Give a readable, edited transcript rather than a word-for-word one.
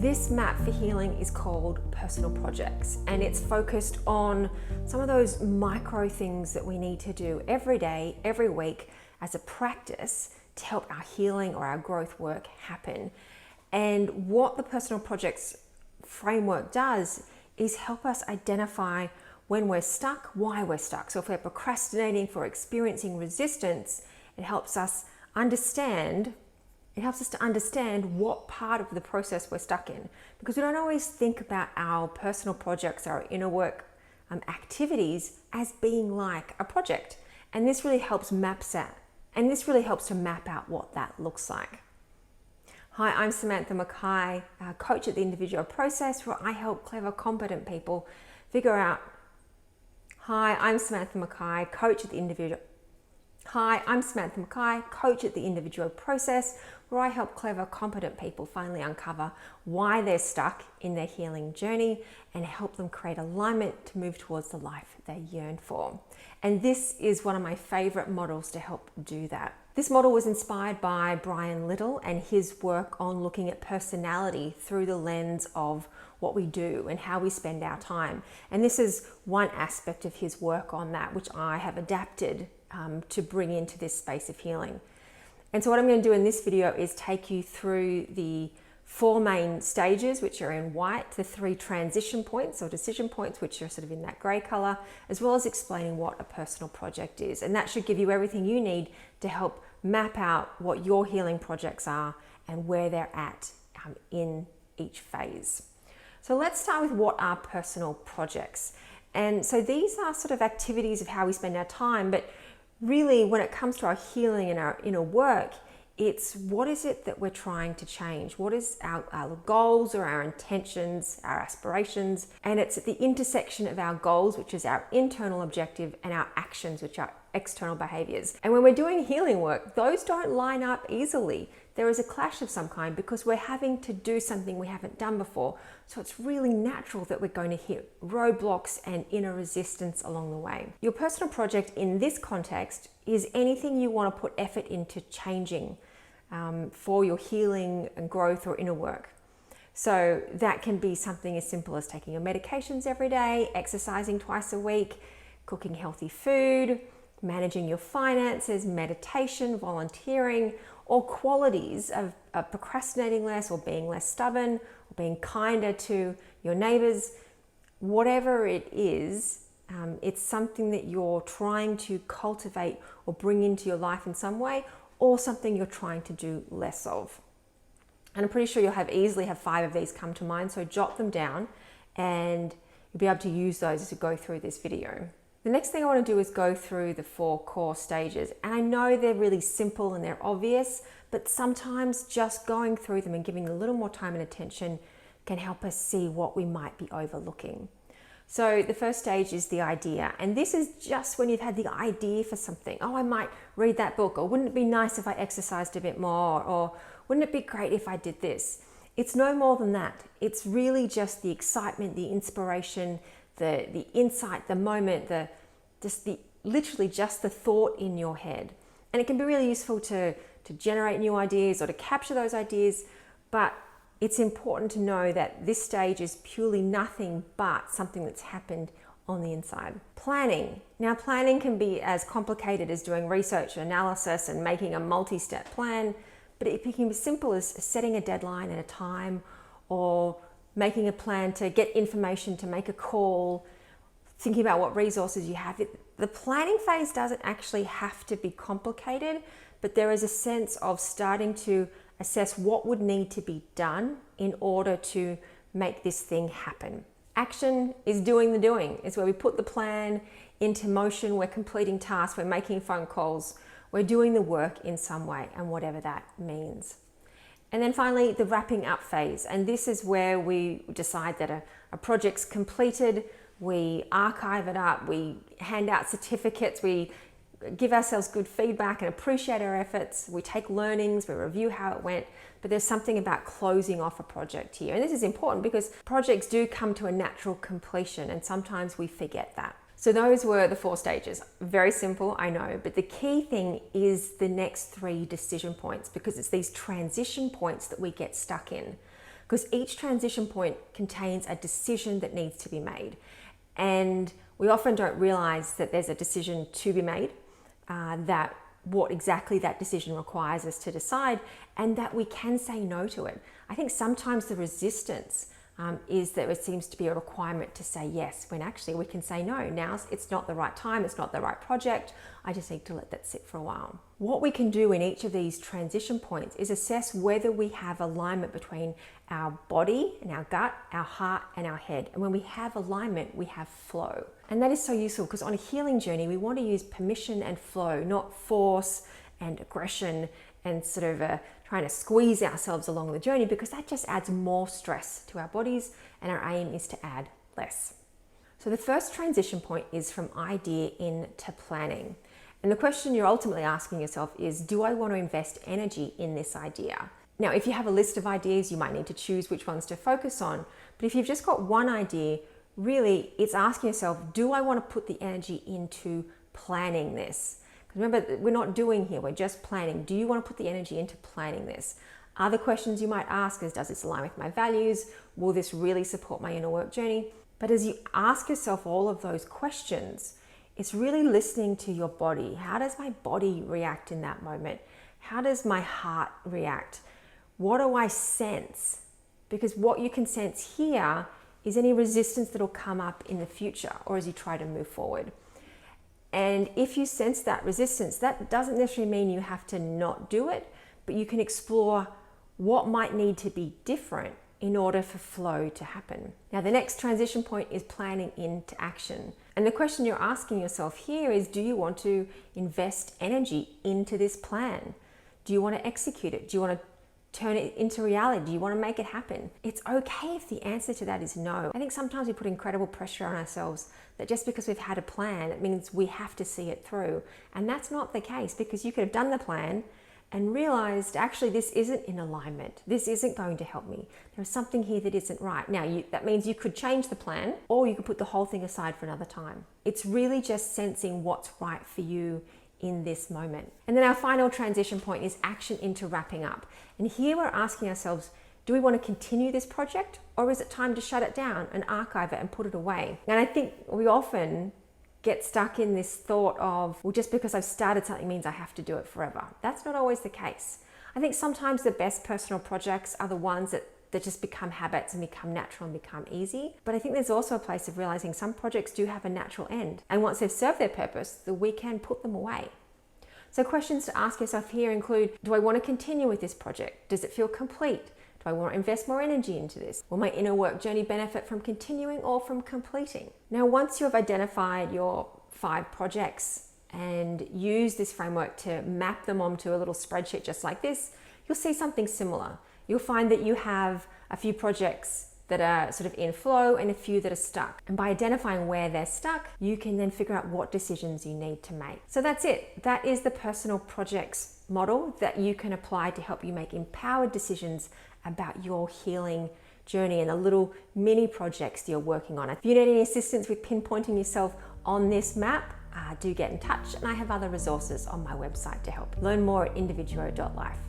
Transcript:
This map for healing is called Personal Projects, and it's focused on some of those micro things that we need to do every day, every week as a practice to help our healing or our growth work happen. And what the Personal Projects framework does is help us identify when we're stuck, why we're stuck. So if we're procrastinating, if we're experiencing resistance, it helps us to understand what part of the process we're stuck in. Because we don't always think about our personal projects, our inner work activities as being like a project. And this really helps to map out what that looks like. Hi, I'm Samantha Mackay, coach at The Individual Process, where I help clever, competent people figure out. Hi, I'm Samantha Mackay, coach at The Individual Process, where I help clever, competent people finally uncover why they're stuck in their healing journey and help them create alignment to move towards the life they yearn for. And this is one of my favorite models to help do that. This model was inspired by Brian Little and his work on looking at personality through the lens of what we do and how we spend our time. And this is one aspect of his work on that, which I have adapted to bring into this space of healing. And so what I'm going to do in this video is take you through the 4 main stages, which are in white, the 3 transition points or decision points, which are sort of in that grey colour, as well as explaining what a personal project is. And that should give you everything you need to help map out what your healing projects are and where they're at in each phase. So let's start with what are personal projects. And so these are sort of activities of how we spend our time, but really when it comes to our healing and our inner work, it's what is it that we're trying to change? What is our goals or our intentions, our aspirations? And it's at the intersection of our goals, which is our internal objective, and our actions, which are external behaviors. And when we're doing healing work, those don't line up easily. There is a clash of some kind because we're having to do something we haven't done before. So it's really natural that we're going to hit roadblocks and inner resistance along the way. Your personal project in this context is anything you want to put effort into changing for your healing and growth or inner work. So that can be something as simple as taking your medications every day, exercising twice a week, cooking healthy food, managing your finances, meditation, volunteering, or qualities of procrastinating less or being less stubborn or being kinder to your neighbors. Whatever it is, it's something that you're trying to cultivate or bring into your life in some way, or something you're trying to do less of. And I'm pretty sure you'll easily have 5 of these come to mind, so jot them down and you'll be able to use those as you go through this video. The next thing I want to do is go through the 4 core stages. And I know they're really simple and they're obvious, but sometimes just going through them and giving a little more time and attention can help us see what we might be overlooking. So the first stage is the idea. And this is just when you've had the idea for something. Oh, I might read that book, or wouldn't it be nice if I exercised a bit more, or wouldn't it be great if I did this? It's no more than that. It's really just the excitement, the inspiration, the insight, the moment, literally just the thought in your head. And it can be really useful to generate new ideas or to capture those ideas, but it's important to know that this stage is purely nothing but something that's happened on the inside. Planning. Now, planning can be as complicated as doing research and analysis and making a multi-step plan, but it can be as simple as setting a deadline and a time, or making a plan to get information, to make a call, thinking about what resources you have. The planning phase doesn't actually have to be complicated, but there is a sense of starting to assess what would need to be done in order to make this thing happen. Action is doing the doing. It's where we put the plan into motion, we're completing tasks, we're making phone calls, we're doing the work in some way, and whatever that means. And then finally, the wrapping up phase. And this is where we decide that a project's completed, we archive it up, we hand out certificates, we give ourselves good feedback and appreciate our efforts, we take learnings, we review how it went, but there's something about closing off a project here. And this is important because projects do come to a natural completion, and sometimes we forget that. So those were the 4 stages. Very simple, I know, but the key thing is the next 3 decision points, because it's these transition points that we get stuck in. because each transition point contains a decision that needs to be made. And we often don't realize that there's a decision to be made, that what exactly that decision requires us to decide, and that we can say no to it. I think sometimes the resistance is that it seems to be a requirement to say yes, when actually we can say no. Now it's not the right time, it's not the right project, I just need to let that sit for a while. What we can do in each of these transition points is assess whether we have alignment between our body and our gut, our heart and our head. And when we have alignment, we have flow. And that is so useful because on a healing journey, we want to use permission and flow, not force and aggression and sort of trying to squeeze ourselves along the journey, because that just adds more stress to our bodies, and our aim is to add less. So the first transition point is from idea into planning. And the question you're ultimately asking yourself is, do I want to invest energy in this idea? Now, if you have a list of ideas, you might need to choose which ones to focus on. But if you've just got one idea, really it's asking yourself, do I want to put the energy into planning this? Remember, we're not doing here, we're just planning. Do you want to put the energy into planning this? Other questions you might ask is, does this align with my values? Will this really support my inner work journey? But as you ask yourself all of those questions, it's really listening to your body. How does my body react in that moment? How does my heart react? What do I sense? Because what you can sense here is any resistance that'll come up in the future or as you try to move forward. And if you sense that resistance, that doesn't necessarily mean you have to not do it, but you can explore what might need to be different in order for flow to happen. Now, the next transition point is planning into action. And the question you're asking yourself here is, do you want to invest energy into this plan? Do you want to execute it? Do you want to turn it into reality? Do you want to make it happen? It's okay if the answer to that is no. I think sometimes we put incredible pressure on ourselves that just because we've had a plan, it means we have to see it through. And that's not the case, because you could have done the plan and realized, actually, this isn't in alignment. This isn't going to help me. There's something here that isn't right. Now, that means you could change the plan, or you could put the whole thing aside for another time. It's really just sensing what's right for you in this moment. And then our final transition point is action into wrapping up. And here we're asking ourselves, do we want to continue this project, or is it time to shut it down and archive it and put it away? And I think we often get stuck in this thought of, well, just because I've started something means I have to do it forever. That's not always the case. I think sometimes the best personal projects are the ones that just become habits and become natural and become easy. But I think there's also a place of realizing some projects do have a natural end. And once they've served their purpose, then we can put them away. So questions to ask yourself here include, do I want to continue with this project? Does it feel complete? Do I want to invest more energy into this? Will my inner work journey benefit from continuing or from completing? Now, once you have identified your 5 projects and use this framework to map them onto a little spreadsheet just like this, you'll see something similar. You'll find that you have a few projects that are sort of in flow and a few that are stuck. And by identifying where they're stuck, you can then figure out what decisions you need to make. So that's it. That is the personal projects model that you can apply to help you make empowered decisions about your healing journey and the little mini projects that you're working on. If you need any assistance with pinpointing yourself on this map, do get in touch, and I have other resources on my website to help. Learn more at individuo.life.